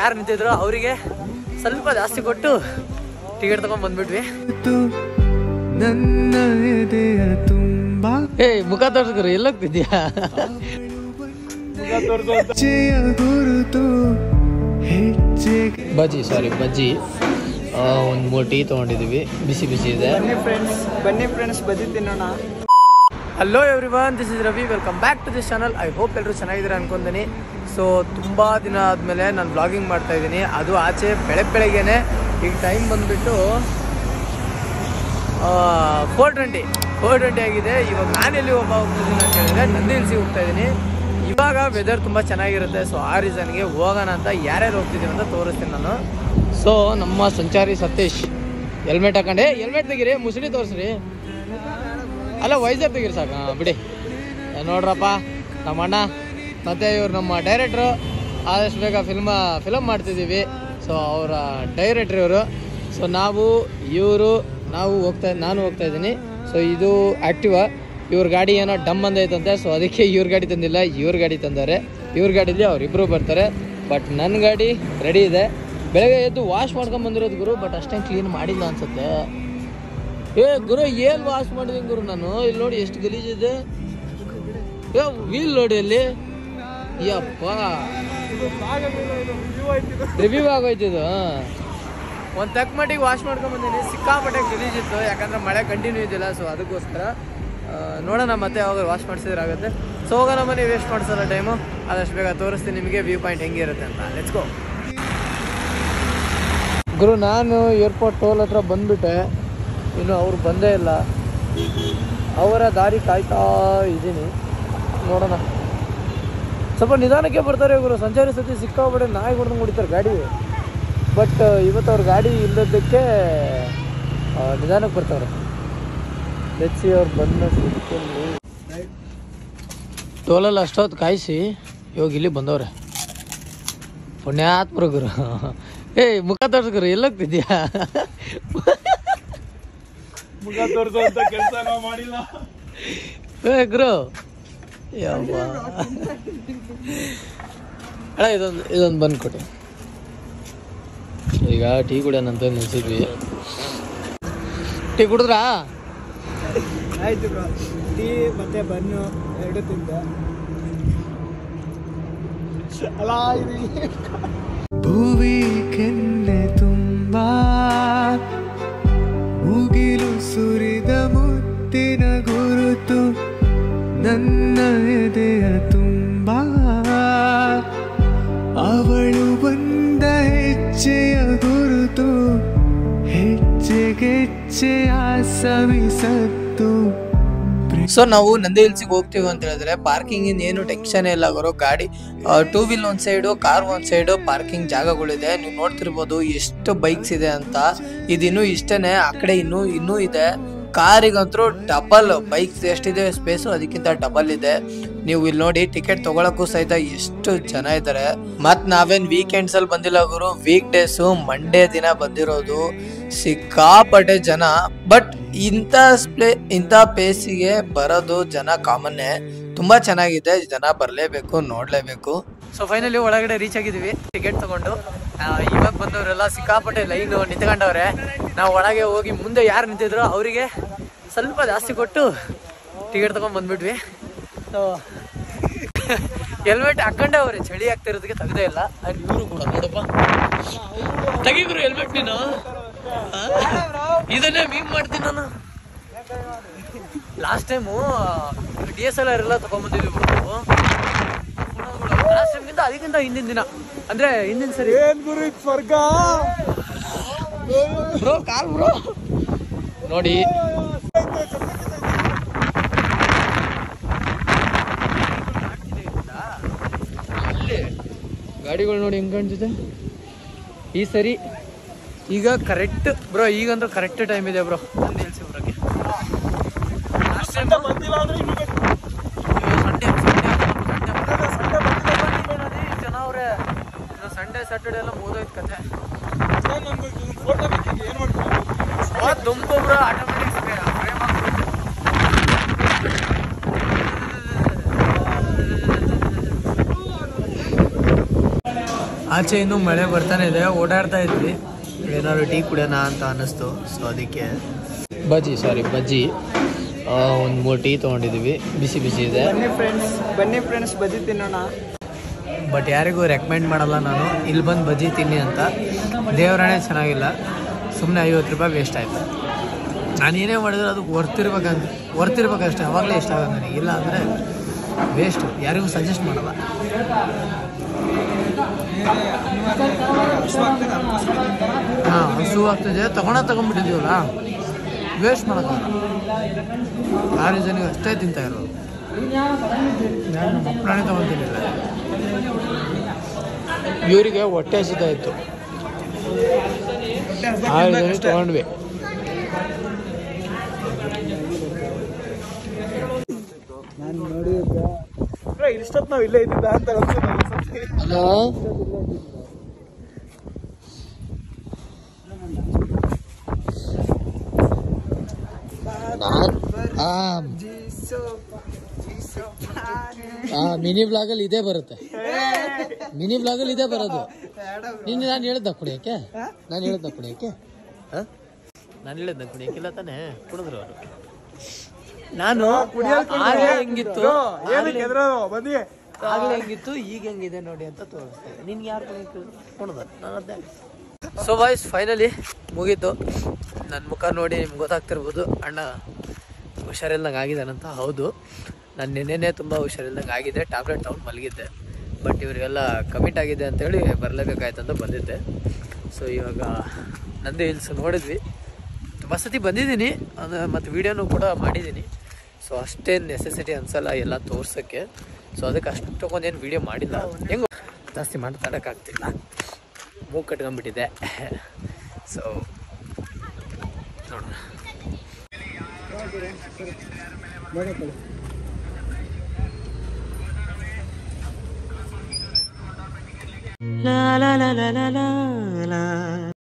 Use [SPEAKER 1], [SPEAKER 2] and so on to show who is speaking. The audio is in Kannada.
[SPEAKER 1] ಯಾರು ನಿಂತಿದ್ರು ಅವರಿಗೆ ಸ್ವಲ್ಪ ಜಾಸ್ತಿ ಕೊಟ್ಟು ಟಿಕೆಟ್ ತಗೊಂಡ್ ಬಂದ್ಬಿಟ್ವಿ. ಏ ಮುಖ ತೋರ್ಸ್ಕರು ಎಲ್ಲೋಗ್ತಿದ್ಯಾ? ಬಜ್ಜಿ ಒಂದು 3 ಟೀ ತೊಗೊಂಡಿದ್ದೀವಿ, ಬಿಸಿ ಇದೆ.
[SPEAKER 2] ಬನ್ನಿ ಫ್ರೆಂಡ್ಸ್ ಬಜ್ಜಿ ತಿನ್ನೋಣ.
[SPEAKER 1] Hello everyone, this is Ravi, welcome back to this channel. I hope ಎಲ್ಲರೂ ಚೆನ್ನಾಗಿದ್ದೀರಾ ಅನ್ಕೊಂತೀನಿ. ಸೊ ತುಂಬ ದಿನ ಆದಮೇಲೆ ನಾನು ಬ್ಲಾಗಿಂಗ್ ಮಾಡ್ತಾ ಇದ್ದೀನಿ, ಅದು ಆಚೆ ಬೆಳಗ್ಗೆನೆ. ಈಗ ಟೈಮ್ ಬಂದುಬಿಟ್ಟು 4:20 ಆಗಿದೆ. ಇವಾಗ ನಾನು ಎಲ್ಲಿ ಹೋಗ್ತಿದ್ದೀನಿ ಅಂತ ಹೇಳಿದ್ರೆ ನಂದಿ ಹಿಲ್ಸಿಗೆ ಹೋಗ್ತಾ ಇದ್ದೀನಿ. ಇವಾಗ ವೆದರ್ ತುಂಬ ಚೆನ್ನಾಗಿರುತ್ತೆ, ಸೊ ಆ ರೀಸನ್ಗೆ ಹೋಗೋಣ ಅಂತ ಯಾರ್ಯಾರು ಹೋಗ್ತಿದ್ದೀವಿ ಅಂತ ತೋರಿಸ್ತೀನಿ ನಾನು. ಸೊ ನಮ್ಮ ಸಂಚಾರಿ ಸತೀಶ್ ಹೆಲ್ಮೆಟ್ ಹಾಕೊಂಡೆ, ಹೆಲ್ಮೆಟ್ ತೆಗೀರಿ, ಮುಸುಳಿ ತೋರಿಸ್ರಿ, ಅಲ್ಲ ವೈಸರ್ ತೆಗೀರಿ ಸಾಕು. ಬಿಡಿ ನೋಡ್ರಪ್ಪ, ನಮ್ಮ ಅಣ್ಣ ಮತ್ತು ಇವ್ರು ನಮ್ಮ ಡೈರೆಕ್ಟ್ರು. ಆದಷ್ಟು ಬೇಗ ಫಿಲಮ್ ಮಾಡ್ತಿದ್ದೀವಿ. ಸೊ ಅವರ ಡೈರೆಕ್ಟ್ರ್ ಇವರು. ಸೊ ನಾನು ಹೋಗ್ತಾ ಇದ್ದೀನಿ. ಸೊ ಇದು ಆ್ಯಕ್ಟಿವಾ, ಇವ್ರ ಗಾಡಿ ಏನೋ ಡಮ್ ಅಂದೈತಂತೆ. ಸೊ ಅದಕ್ಕೆ ಇವ್ರ ಗಾಡಿ ತಂದಿಲ್ಲ, ಇವ್ರ ಗಾಡಿ ತಂದಾರೆ. ಇವ್ರ ಗಾಡೀಲಿ ಅವರಿಬ್ಬರು ಬರ್ತಾರೆ. ಬಟ್ ನನ್ನ ಗಾಡಿ ರೆಡಿ ಇದೆ. ಬೆಳಗ್ಗೆ ಎದ್ದು ವಾಶ್ ಮಾಡ್ಕೊಂಡು ಬಂದಿರೋದು ಗುರು, ಬಟ್ ಅಷ್ಟೇನು ಕ್ಲೀನ್ ಮಾಡಿಲ್ಲ ಅನ್ಸುತ್ತೆ. ಗುರು ಏನು ವಾಶ್ ಮಾಡಿದ್ದೀನಿ ಗುರು ನಾನು. ಇಲ್ಲಿ ನೋಡಿ ಎಷ್ಟು ಗಲೀಜಿದೆ. ವೀಲ್ ನೋಡಿ ಅಲ್ಲಿ, ಯಪ್ಪ ರಿವ್ಯೂ ಆಗೋಯ್ತಿದ್ದು. ಒಂದು ತಕ್ಕ ಮಟ್ಟಿಗೆ ವಾಶ್ ಮಾಡ್ಕೊಂಡು ಬಂದೀನಿ. ಸಿಕ್ಕಾಪಟ್ಟೆ ಗಲೀಜಿತ್ತು, ಯಾಕಂದರೆ ಮಳೆ ಕಂಟಿನ್ಯೂ ಇದ್ದಿಲ್ಲ. ಸೊ ಅದಕ್ಕೋಸ್ಕರ ನೋಡೋಣ ಮತ್ತೆ ಯಾವಾಗ ವಾಶ್ ಮಾಡಿಸಿದ್ರಾಗುತ್ತೆ. ಸೊ ಹೋಗೋಣ ಮನೆ, ವೇಸ್ಟ್ ಮಾಡಿಸೋಲ್ಲ ಟೈಮು. ಆದಷ್ಟು ಬೇಗ ತೋರಿಸ್ತೀನಿ ನಿಮಗೆ ವ್ಯೂ ಪಾಯಿಂಟ್ ಹೆಂಗಿರುತ್ತೆ ಅಂತ. ಲೆಟ್ಸ್ ಗೋ ಗುರು. ನಾನು ಏರ್ಪೋರ್ಟ್ ಟೋಲ್ ಹತ್ರ ಬಂದುಬಿಟ್ಟೆ, ಇನ್ನು ಅವ್ರು ಬಂದೇ ಇಲ್ಲ. ಅವರ ದಾರಿ ಕಾಯ್ತಾ ಇದ್ದೀನಿ. ನೋಡೋಣ, ಸ್ವಲ್ಪ ನಿಧಾನಕ್ಕೆ ಬರ್ತಾರೆ ಗುರು. ಸಂಚಾರಿ ಸತಿ ಸಿಕ್ಕಾಬಿಟ್ಟೆ ನಾಯಿ ಹೊಡೆದಂಗೆ ಹೊಡಿತಾರೆ ಗಾಡಿ. ಬಟ್ ಇವತ್ತು ಅವ್ರ ಗಾಡಿ ಇಲ್ಲದಕ್ಕೆ ನಿಧಾನಕ್ಕೆ ಬರ್ತಾರೆ. ಹೆಚ್ಚಿ ಅವ್ರು ಬಂದ ಟೋಲಲ್ಲಿ ಅಷ್ಟೊತ್ತು ಕಾಯಿಸಿ ಇವಾಗ ಇಲ್ಲಿ ಬಂದವ್ರೆ. ಪುಣ್ಯಾತ್ಮರು ಗುರು. ಮುಖ ತೋರ್ಸ್ಕರು ಎಲ್ಲೋಗ್ತಿದ್ಯಾ?
[SPEAKER 2] ಮುಖ ತೋರಿಸೋ ಅಂತ ಕೆಲಸ ನಾವು ಮಾಡಿಲ್ಲ
[SPEAKER 1] ಗುರು. ಅಣ್ಣ ಇದೊಂದು ಬಂದ್ಕೊಟ್ಟು. ಈಗ ಟೀ ಕುಡಿಯೋಣಂತ ನಿಲ್ಸಿದ್ವಿ. ಟೀ ಕುಡಿದ್ರಾ?
[SPEAKER 2] ಆಯ್ತು ಬ್ರೋ, ಟೀ ಮತ್ತೆ ಬನ್ನು ಎರಡು ತಿಂದೆ. ಅಲ್ಲ ಭೂವಿ ಕೆನ್ನೆ ತುಂಬಾ ಮುಗಿಲು ಸುರಿದ ಮುತ್ತಿನ ಗುರುತು ನನ್ನ ಎದೆಯ ತುಂಬಾ. ಅವಳು ಬಂದ ಹೆಜ್ಜೆಯ ಗುರುತು, ಹೆಜ್ಜೆಗೆಜ್ಜೆಯ ಸವಿಸತ್ತು.
[SPEAKER 1] ಸೊ ನಾವು ನಂದಿ ಹಿಲ್ಸಿಗೆ ಹೋಗ್ತೀವಿ ಅಂತ ಹೇಳಿದ್ರೆ ಪಾರ್ಕಿಂಗ್ ಏನು ಟೆನ್ಷನ್ ಇಲ್ಲ ಗುರು. ಗಾಡಿ 2 ವೀಲ್ ಒಂದು ಸೈಡು, ಕಾರ್ ಒಂದು ಸೈಡು ಪಾರ್ಕಿಂಗ್ ಜಾಗಗಳಿದೆ. ನೀವು ನೋಡ್ತಿರ್ಬೋದು ಎಷ್ಟು ಬೈಕ್ಸ್ ಇದೆ ಅಂತ. ಇದಿನ್ನೂ ಇಷ್ಟೇನೆ, ಆ ಕಡೆ ಇನ್ನೂ ಇದೆ. ಕಾರಿಗಂತೂ ಡಬಲ್, ಬೈಕ್ಸ್ ಎಷ್ಟಿದೆ ಸ್ಪೇಸು ಅದಕ್ಕಿಂತ ಡಬಲ್ ಇದೆ. ನೀವು ಇಲ್ಲಿ ನೋಡಿ, ಟಿಕೆಟ್ ತಗೊಳಕ್ಕೂ ಸಹಿತ ಎಷ್ಟು ಜನ ಇದ್ದಾರೆ. ಮತ್ ನಾವೇನ್ ವೀಕೆಂಡ್ಸ್ ಅಲ್ಲಿ ಬಂದಿಲ್ಲ ಗುರು, ವೀಕ್ ಡೇಸು ಮಂಡೇ ದಿನ ಬಂದಿರೋದು. ಸಿಕ್ಕಾಪಟ್ಟೆ ಜನ. ಬಟ್ ಇಂಥ ಪ್ಲೇಸಿಗೆ ಬರೋದು ಜನ ಕಾಮನ್ನೇ. ತುಂಬಾ ಚೆನ್ನಾಗಿದೆ, ಜನ ಬರಲೇಬೇಕು, ನೋಡ್ಲೇಬೇಕು. ಸೊ ಫೈನಲಿ ಒಳಗಡೆ ರೀಚ್ ಆಗಿದ್ದೀವಿ ಟಿಕೆಟ್ ತಗೊಂಡು. ಇವಾಗ ಬಂದವರೆಲ್ಲ ಸಿಕ್ಕಾಪಟ್ಟೆ ಲೈನ್ ನಿಂತ್ಕೊಂಡವ್ರೆ. ನಾವು ಒಳಗೆ ಹೋಗಿ ಮುಂದೆ ಯಾರು ನಿಂತಿದ್ರು ಅವರಿಗೆ ಸ್ವಲ್ಪ ಜಾಸ್ತಿ ಕೊಟ್ಟು ಟಿಕೆಟ್ ತಗೊಂಡ್ ಬಂದ್ಬಿಟ್ವಿ. ಸೊ ಹೆಲ್ಮೆಟ್ ಹಾಕೊಂಡೆ ಅವ್ರೆ, ಚಳಿ ಆಗ್ತಿರೋದಕ್ಕೆ ತೆಗ್ದೇ ಇಲ್ಲ. ಇವರು ಕೂಡ ನೋಡಪ್ಪ, ತೆಗಿದ್ರು ಹೆಲ್ಮೆಟ್. ನೀನು ಇದನ್ನೇ ಮೀಮ್ ಮಾಡ್ತೀನಿ ನಾನು. ಲಾಸ್ಟ್ ಟೈಮು DSLR ಎಲ್ಲ ತಗೊಂಡ್ಬಂದಿದ್ವಿ ಬ್ರೋ. ಲಾಸ್ಟ್ ಟೈಮ್ಗಿಂತ ಅದಕ್ಕಿಂತ ಹಿಂದಿನ ದಿನ, ಅಂದ್ರೆ ಹಿಂದಿನ ಸರಿ ಸ್ವರ್ಗ ಬ್ರೋ. ಕಾಲ್ ಬ್ರೋ ನೋಡಿ, ಗಾಡಿಗಳು ನೋಡಿ ಹೆಂಗ್ ಕಾಣ್ತಿದೆ ಈ ಸರಿ. ಈಗ ಕರೆಕ್ಟ್ ಬ್ರೋ, ಈಗಂತೂ ಕರೆಕ್ಟ್ ಟೈಮ್ ಇದೆ ಬ್ರೋ ನಂದಿ ಹಿಲ್ಸಿಗೆ ಬರೋಕ್ಕೆ. ಜನ ಅವ್ರೆ, ಸಂಡೇ ಸ್ಯಾಟರ್ಡೆ ಎಲ್ಲ ಮುಗಿದೋಯ್ತು ಕತೆ. ದುಂಪು ಬ್ರೋ, ಆಟೋಮೆಟಿಕ್ ಆಚೆ ಇನ್ನೂ ಮಳೆ ಬರ್ತಾನೆ ಇದೆ, ಓಡಾಡ್ತಾ ಇದ್ವಿ, ಏನಾದ್ರು ಟೀ ಕುಡಿಯೋಣ ಅಂತ ಅನ್ನಿಸ್ತು. ಸೊ ಅದಕ್ಕೆ ಬಜ್ಜಿ ಒಂದು 3 ಟೀ ತೊಗೊಂಡಿದ್ದೀವಿ, ಬಿಸಿ ಇದೆ.
[SPEAKER 2] ಬನ್ನಿ ಫ್ರೆಂಡ್ಸ್ ಬಜ್ಜಿ ತಿನ್ನೋಣ.
[SPEAKER 1] ಬಟ್ ಯಾರಿಗೂ ರೆಕಮೆಂಡ್ ಮಾಡಲ್ಲ ನಾನು ಇಲ್ಲಿ ಬಂದು ಬಜ್ಜಿ ತಿನ್ನಿ ಅಂತ. ದೇವರಾಣೆ ಚೆನ್ನಾಗಿಲ್ಲ, ಸುಮ್ಮನೆ 50 ರೂಪಾಯಿ ವೇಸ್ಟ್ ಆಯಿತು. ನಾನು ಏನೇ ಮಾಡಿದ್ರು ಅದು ವರ್ತಿರ್ಬೇಕಷ್ಟೇ, ಅವಾಗಲೇ ಇಷ್ಟ ಆಗೋದು ನನಗೆ. ಇಲ್ಲ ಅಂದರೆ ವೇಸ್ಟು, ಯಾರಿಗೂ ಸಜೆಸ್ಟ್ ಮಾಡಲ್ಲ. ಹಾಂ, ಹಸು ಆಗ್ತಿದೆ, ತಗೊಂಡ್ಬಿಟ್ಟಿದ್ದೀವಲ್ಲ, ವೇಸ್ಟ್ ಮಾಡೋಕ್ಕಾಗಲ್ಲ. ಆ ರೀಸನಿಗೆ ಅಷ್ಟೇ ತಿಂತಾ ಇರೋದು. ನಾನು ಮಕ್ಕಳೇ ತೊಗೊತಿರ್ಲಿಲ್ಲ. ಇವರಿಗೆ ಹೊಟ್ಟೆ ಹಸಿತಾ ಇತ್ತು, ಆ ರೀಸನಿಗೆ ತೊಗೊಂಡ್ವಿ.
[SPEAKER 2] ನಾನು ನೋಡಿದ್ದೆ ಇಷ್ಟೊತ್ತು ನಾವು ಇಲ್ಲೇ ಇದ್ದಿದ್ದ ಅಂತ
[SPEAKER 1] ಹಲೋ, ಮಿನಿ ಬ್ಲಾಗಲ್ಲಿ ಇದೇ ಬರುತ್ತೆ, ಇದೇ ಬರೋದು. ನಿನ್ನೆ ನಾನು ಹೇಳಿದ್ದ ಕುಡಿಯೋಕ್ಕೆ, ನಾನು ಹೇಳಿದ್ದ ಕುಡಿಯೋಕ್ಕೆ ಇಲ್ಲ ತಾನೇ, ಕುಡಿದ್ರು ಅವರು. ನಾನು ಹೆಂಗಿತ್ತು ಹೆಂಗಿತ್ತು ಈಗ ಹೆಂಗಿದೆ ನೋಡಿ ಅಂತ ತೋರಿಸ್ತಾ ಇದ್ದೆ. ನಿನ್ಗೆ ಯಾರು ಕುಡ್ದ? ನಾನು ಅದೇ. ಸೊ ವಾಯ್ಸ್ ಫೈನಲಿ ಮುಗೀತು. ನನ್ನ ಮುಖ ನೋಡಿ ನಿಮ್ಗೆ ಗೊತ್ತಾಗ್ತಿರ್ಬೋದು, ಅಣ್ಣ ಹುಷಾರಿಲ್ದಂಗೆ ಆಗಿದ್ದಾನಂತ. ಹೌದು, ನಾನು ನೆನ್ನೆನೇ ತುಂಬ ಹುಷಾರಿಲ್ದಂಗೆ ಆಗಿದೆ, ಟ್ಯಾಬ್ಲೆಟ್ ತೊಗೊಂಡು ಮಲಗಿದ್ದೆ. ಬಟ್ ಇವರಿಗೆಲ್ಲ ಕಮಿಟ್ ಆಗಿದೆ ಅಂತೇಳಿ ಬರಲೇಬೇಕಾಯ್ತಂತ ಬಂದಿದ್ದೆ. ಸೊ ಇವಾಗ ನಂದಿ ಹಿಲ್ಸ್ ನೋಡಿದ್ವಿ, ತುಂಬ ಸತಿ ಬಂದಿದ್ದೀನಿ, ಅದು ಮತ್ತು ವೀಡಿಯೋನೂ ಕೂಡ ಮಾಡಿದ್ದೀನಿ. ಸೊ ಅಷ್ಟೇನು ನೆಸೆಸಿಟಿ ಅನಿಸಲ್ಲ ಎಲ್ಲ ತೋರ್ಸೋಕ್ಕೆ. ಸೊ ಅದಕ್ಕೆ ಅಷ್ಟೊಂದೇನು ವೀಡಿಯೋ ಮಾಡಿಲ್ಲ, ಹೆಂಗೋ ಜಾಸ್ತಿ ಮಾತಾಡೋಕ್ಕಾಗ್ತಿಲ್ಲ, ಮೂಗು ಕಟ್ಕೊಂಡ್ಬಿಟ್ಟಿದೆ. ಸೊ ನೋಡೋಣ.